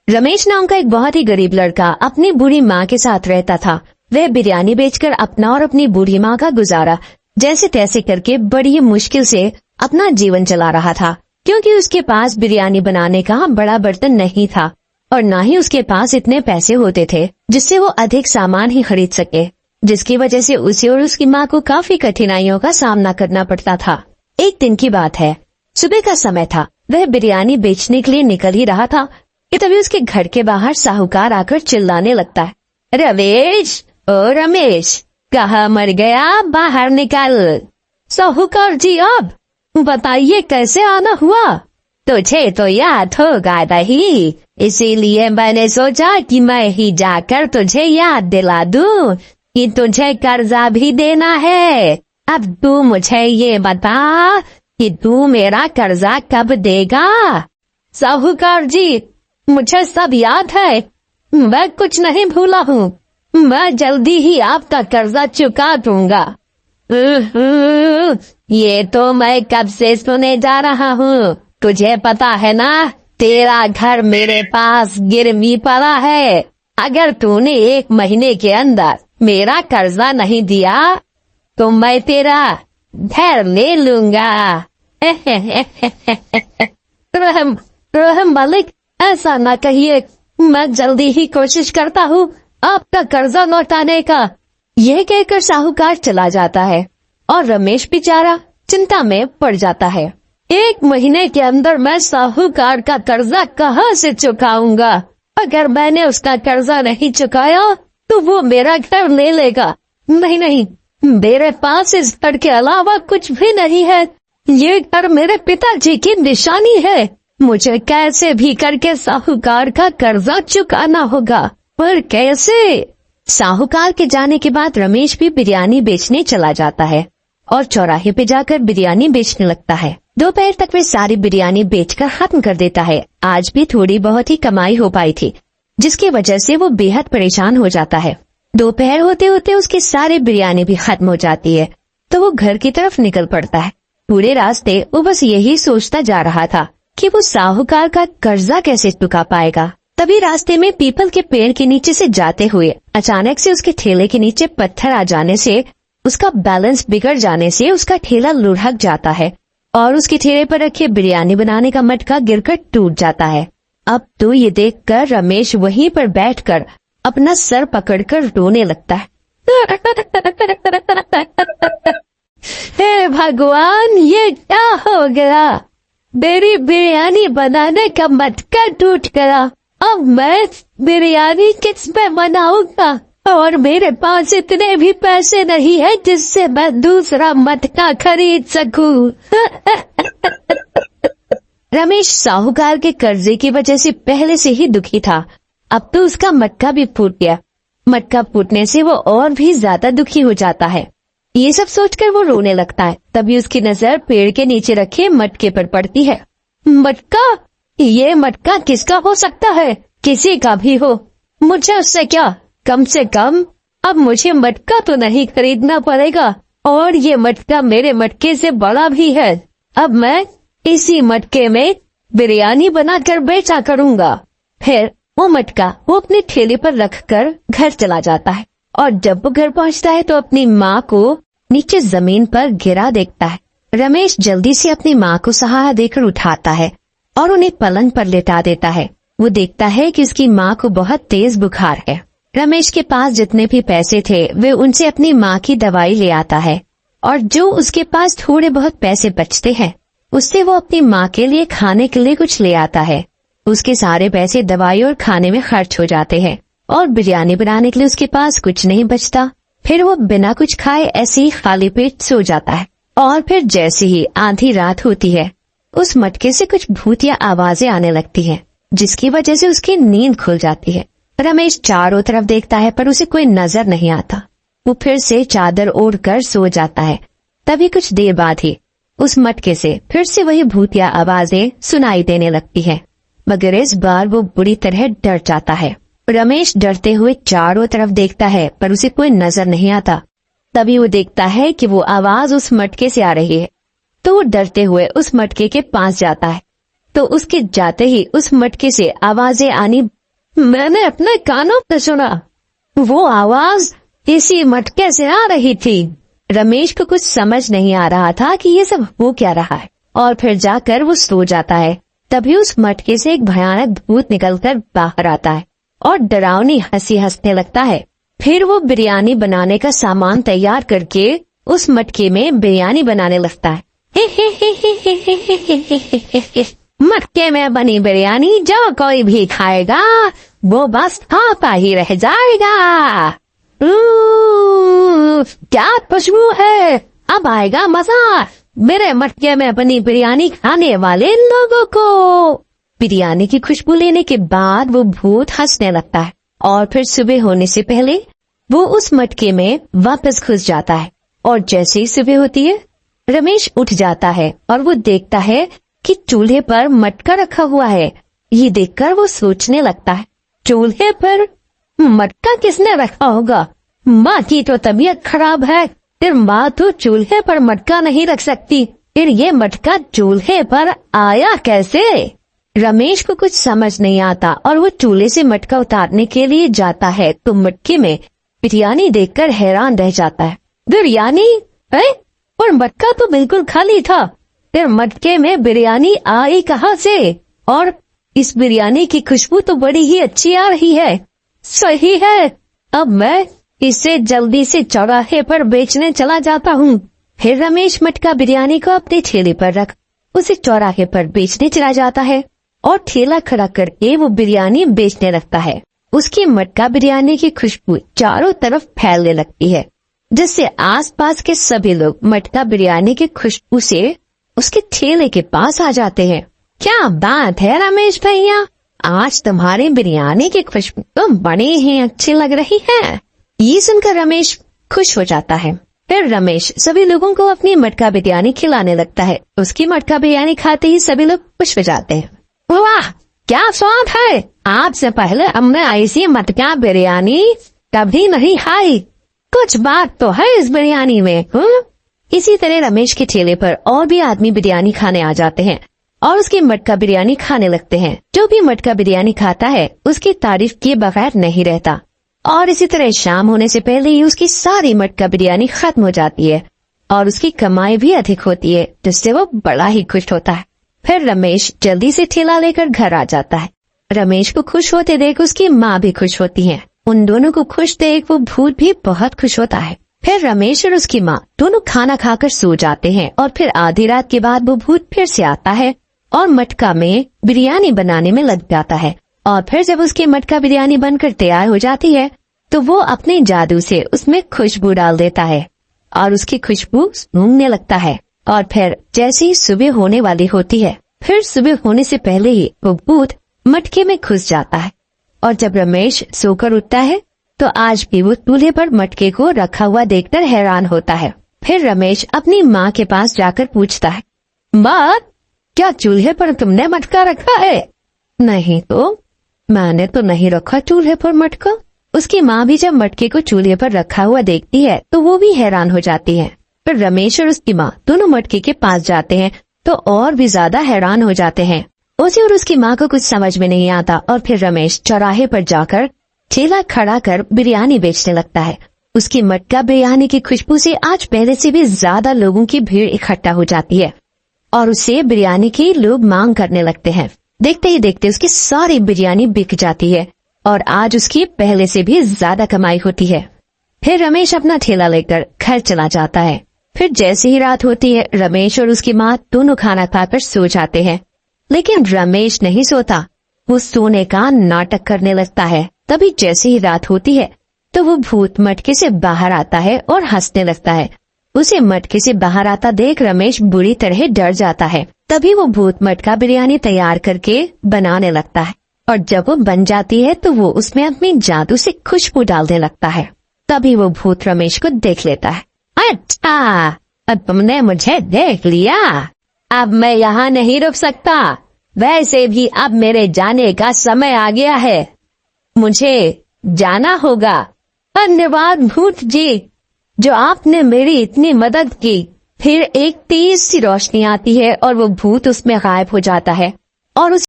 रमेश नाम का एक बहुत ही गरीब लड़का अपनी बूढ़ी माँ के साथ रहता था। वह बिरयानी बेचकर अपना और अपनी बूढ़ी माँ का गुजारा जैसे तैसे करके बड़ी मुश्किल से अपना जीवन चला रहा था, क्योंकि उसके पास बिरयानी बनाने का बड़ा बर्तन नहीं था और न ही उसके पास इतने पैसे होते थे जिससे वो अधिक सामान ही खरीद सके, जिसकी वजह से उसे और उसकी माँ को काफी कठिनाइयों का सामना करना पड़ता था। एक दिन की बात है, सुबह का समय था। वह बिरयानी बेचने के लिए निकल ही रहा था कि तभी उसके घर के बाहर साहूकार आकर चिल्लाने लगता है, रमेश, ओ रमेश, कहाँ मर गया, बाहर निकल। साहूकार जी, आप बताइए कैसे आना हुआ? तुझे तो याद होगा नहीं, इसीलिए मैंने सोचा कि मैं ही जाकर तुझे याद दिला दूं कि तुझे कर्जा भी देना है। अब तू मुझे ये बता कि तू मेरा कर्जा कब देगा? साहूकार जी, मुझे सब याद है, मैं कुछ नहीं भूला हूँ, मैं जल्दी ही आपका कर्जा चुका दूंगा। ये तो मैं कब से सुने जा रहा हूँ। तुझे पता है ना, तेरा घर मेरे पास गिरवी पड़ा है। अगर तूने 1 महीने के अंदर मेरा कर्जा नहीं दिया तो मैं तेरा घर ले लूंगा। रहम मालिक, ऐसा ना कहिए, मैं जल्दी ही कोशिश करता हूँ आपका कर्जा लौटाने का। यह कहकर साहूकार चला जाता है और रमेश बेचारा चिंता में पड़ जाता है। 1 महीने के अंदर मैं साहूकार का कर्जा कहाँ से चुकाऊंगा? अगर मैंने उसका कर्जा नहीं चुकाया तो वो मेरा घर ले लेगा। नहीं, मेरे पास इस घर के अलावा कुछ भी नहीं है। ये घर मेरे पिताजी की निशानी है। मुझे कैसे भी करके साहूकार का कर्जा चुकाना होगा, पर कैसे? साहूकार के जाने के बाद रमेश भी बिरयानी बेचने चला जाता है और चौराहे पे जाकर बिरयानी बेचने लगता है। दोपहर तक वे सारी बिरयानी बेचकर खत्म कर देता है। आज भी थोड़ी बहुत ही कमाई हो पाई थी, जिसकी वजह से वो बेहद परेशान हो जाता है। दोपहर होते होते उसकी सारी बिरयानी भी खत्म हो जाती है, तो वो घर की तरफ निकल पड़ता है। पूरे रास्ते वो बस यही सोचता जा रहा था कि वो साहूकार का कर्जा कैसे चुका पाएगा। तभी रास्ते में पीपल के पेड़ के नीचे से जाते हुए अचानक से उसके ठेले के नीचे पत्थर आ जाने से उसका बैलेंस बिगड़ जाने से उसका ठेला लुढ़क जाता है और उसके ठेले पर रखे बिरयानी बनाने का मटका गिरकर टूट जाता है। अब तो ये देखकर रमेश वहीं पर बैठकर अपना सर पकड़कर रोने लगता है। हे भगवान, ये क्या हो गया? मेरी बिरयानी बनाने का मटका टूट गया। अब मैं बिरयानी किस पे बनाऊंगा? और मेरे पास इतने भी पैसे नहीं है जिससे मैं दूसरा मटका खरीद सकूं। रमेश साहूकार के कर्जे की वजह से पहले से ही दुखी था, अब तो उसका मटका भी फूट गया। मटका फूटने से वो और भी ज्यादा दुखी हो जाता है। ये सब सोचकर वो रोने लगता है। तभी उसकी नजर पेड़ के नीचे रखे मटके पर पड़ती है। मटका? ये मटका किसका हो सकता है? किसी का भी हो, मुझे उससे क्या? कम से कम अब मुझे मटका तो नहीं खरीदना पड़ेगा, और ये मटका मेरे मटके से बड़ा भी है। अब मैं इसी मटके में बिरयानी बनाकर बेचा करूंगा। फिर वो मटका वो अपने ठेले पर रखकर घर चला जाता है और जब वो घर पहुंचता है तो अपनी माँ को नीचे जमीन पर गिरा देखता है। रमेश जल्दी से अपनी माँ को सहारा देकर उठाता है और उन्हें पलंग पर लेटा देता है। वो देखता है कि उसकी माँ को बहुत तेज बुखार है। रमेश के पास जितने भी पैसे थे वे उनसे अपनी माँ की दवाई ले आता है और जो उसके पास थोड़े बहुत पैसे बचते हैं उससे वो अपनी माँ के लिए खाने के लिए कुछ ले आता है। उसके सारे पैसे दवाई और खाने में खर्च हो जाते हैं और बिरयानी बनाने के लिए उसके पास कुछ नहीं बचता। फिर वो बिना कुछ खाए ऐसे ही खाली पेट सो जाता है और फिर जैसे ही आधी रात होती है उस मटके से कुछ भूतिया आवाजें आने लगती हैं, जिसकी वजह से उसकी नींद खुल जाती है। रमेश चारों तरफ देखता है पर उसे कोई नजर नहीं आता। वो फिर से चादर ओढ़कर सो जाता है। तभी कुछ देर बाद ही उस मटके से फिर से वही भूतिया आवाजें सुनाई देने लगती हैं, मगर इस बार वो बुरी तरह डर जाता है। रमेश डरते हुए चारों तरफ देखता है पर उसे कोई नजर नहीं आता। तभी वो देखता है कि वो आवाज उस मटके से आ रही है, तो वो डरते हुए उस मटके के पास जाता है। तो उसके जाते ही उस मटके से आवाजें आनी मैंने अपने कानों पे सुना, वो आवाज इसी मटके से आ रही थी। रमेश को कुछ समझ नहीं आ रहा था कि ये सब हो क्या रहा है, और फिर जाकर वो सो जाता है। तभी उस मटके से एक भयानक भूत निकलकर बाहर आता है और डरावनी हंसी हंसने लगता है। फिर वो बिरयानी बनाने का सामान तैयार करके उस मटके में बिरयानी बनाने लगता है। मटके में बनी बिरयानी जो कोई भी खाएगा वो बस खाता ही रह जाएगा। क्या खुशबू है, अब आएगा मजा मेरे मटके में बनी बिरयानी खाने वाले लोगों को। बिरयानी की खुशबू लेने के बाद वो भूत हंसने लगता है और फिर सुबह होने से पहले वो उस मटके में वापस घुस जाता है। और जैसे ही सुबह होती है, रमेश उठ जाता है और वो देखता है कि चूल्हे पर मटका रखा हुआ है। ये देखकर वो सोचने लगता है, चूल्हे पर मटका किसने रखा होगा? माँ की तो तबीयत खराब है, फिर माँ तो चूल्हे पर मटका नहीं रख सकती, फिर ये मटका चूल्हे पर आया कैसे? रमेश को कुछ समझ नहीं आता और वो चूल्हे से मटका उतारने के लिए जाता है तो मटके में बिरयानी देखकर हैरान रह जाता है। बिरयानी है? और मटका तो बिल्कुल खाली था, फिर मटके में बिरयानी आई कहाँ से? और इस बिरयानी की खुशबू तो बड़ी ही अच्छी आ रही है। सही है, अब मैं इसे जल्दी से चौराहे पर बेचने चला जाता हूँ। फिर रमेश मटका बिरयानी को अपने ठेले पर रख उसे चौराहे पर बेचने चला जाता है और ठेला खड़ा करके वो बिरयानी बेचने लगता है। उसकी मटका बिरयानी की खुशबू चारों तरफ फैलने लगती है, जिससे आसपास के सभी लोग मटका बिरयानी की खुशबू से उसके ठेले के पास आ जाते हैं। क्या बात है रमेश भैया, आज तुम्हारी बिरयानी की खुशबू तो बड़ी ही अच्छी लग रही है। ये सुनकर रमेश खुश हो जाता है। फिर रमेश सभी लोगों को अपनी मटका बिरयानी खिलाने लगता है। उसकी मटका बिरयानी खाते ही सभी लोग खुश हो जाते हैं। वाह क्या स्वाद है, आपसे पहले हमने ऐसी मटका बिरयानी कभी नहीं खाई, कुछ बात तो है इस बिरयानी में। इसी तरह रमेश के ठेले पर और भी आदमी बिरयानी खाने आ जाते हैं और उसकी मटका बिरयानी खाने लगते हैं। जो भी मटका बिरयानी खाता है उसकी तारीफ किए बगैर नहीं रहता। और इसी तरह शाम होने से पहले ही उसकी सारी मटका बिरयानी खत्म हो जाती है और उसकी कमाई भी अधिक होती है, जिससे वो बड़ा ही खुश होता है। फिर रमेश जल्दी से ठेला लेकर घर आ जाता है। रमेश को खुश होते देख उसकी माँ भी खुश होती है। उन दोनों को खुश देख वो भूत भी बहुत खुश होता है। फिर रमेश और उसकी माँ दोनों खाना खाकर सो जाते हैं और फिर आधी रात के बाद वो भूत फिर से आता है और मटका में बिरयानी बनाने में लग जाता है। और फिर जब उसकी मटका बिरयानी बनकर तैयार हो जाती है तो वो अपने जादू से उसमें खुशबू डाल देता है और उसकी खुशबू सूंघने लगता है। और फिर जैसे ही सुबह होने वाली होती है, फिर सुबह होने से पहले ही वो भूत मटके में घुस जाता है। और जब रमेश सोकर उठता है तो आज भी वो चूल्हे पर मटके को रखा हुआ देखकर हैरान होता है। फिर रमेश अपनी माँ के पास जाकर पूछता है, माँ क्या चूल्हे पर तुमने मटका रखा है? नहीं तो, मैंने तो नहीं रखा चूल्हे पर मटका। उसकी माँ भी जब मटके को चूल्हे पर रखा हुआ देखती है तो वो भी हैरान हो जाती है। फिर रमेश और उसकी माँ दोनों मटके के पास जाते हैं तो और भी ज्यादा हैरान हो जाते हैं। उसे और उसकी माँ को कुछ समझ में नहीं आता और फिर रमेश चौराहे पर जाकर ठेला खड़ा कर बिरयानी बेचने लगता है। उसकी मटका बिरयानी की खुशबू से आज पहले से भी ज्यादा लोगों की भीड़ इकट्ठा हो जाती है और उससे बिरयानी की लोग मांग करने लगते हैं। देखते ही देखते उसकी सारी बिरयानी बिक जाती है और आज उसकी पहले से भी ज्यादा कमाई होती है। फिर रमेश अपना ठेला लेकर घर चला जाता है। फिर जैसे ही रात होती है, रमेश और उसकी माँ दोनों खाना खाकर सो जाते हैं। लेकिन रमेश नहीं सोता, वो सोने का नाटक करने लगता है। तभी जैसे ही रात होती है तो वो भूत मटके से बाहर आता है और हंसने लगता है। उसे मटके से बाहर आता देख रमेश बुरी तरह डर जाता है। तभी वो भूत मटका बिरयानी तैयार करके बनाने लगता है और जब वो बन जाती है तो वो उसमें अपनी जादू से खुशबू डालने लगता है। तभी वो भूत रमेश को देख लेता है। अच्छा, अब तुमने मुझे देख लिया, अब मैं यहाँ नहीं रुक सकता। वैसे भी अब मेरे जाने का समय आ गया है, मुझे जाना होगा। धन्यवाद भूत जी, जो आपने मेरी इतनी मदद की। फिर एक तेज सी रोशनी आती है और वो भूत उसमें गायब हो जाता है और उस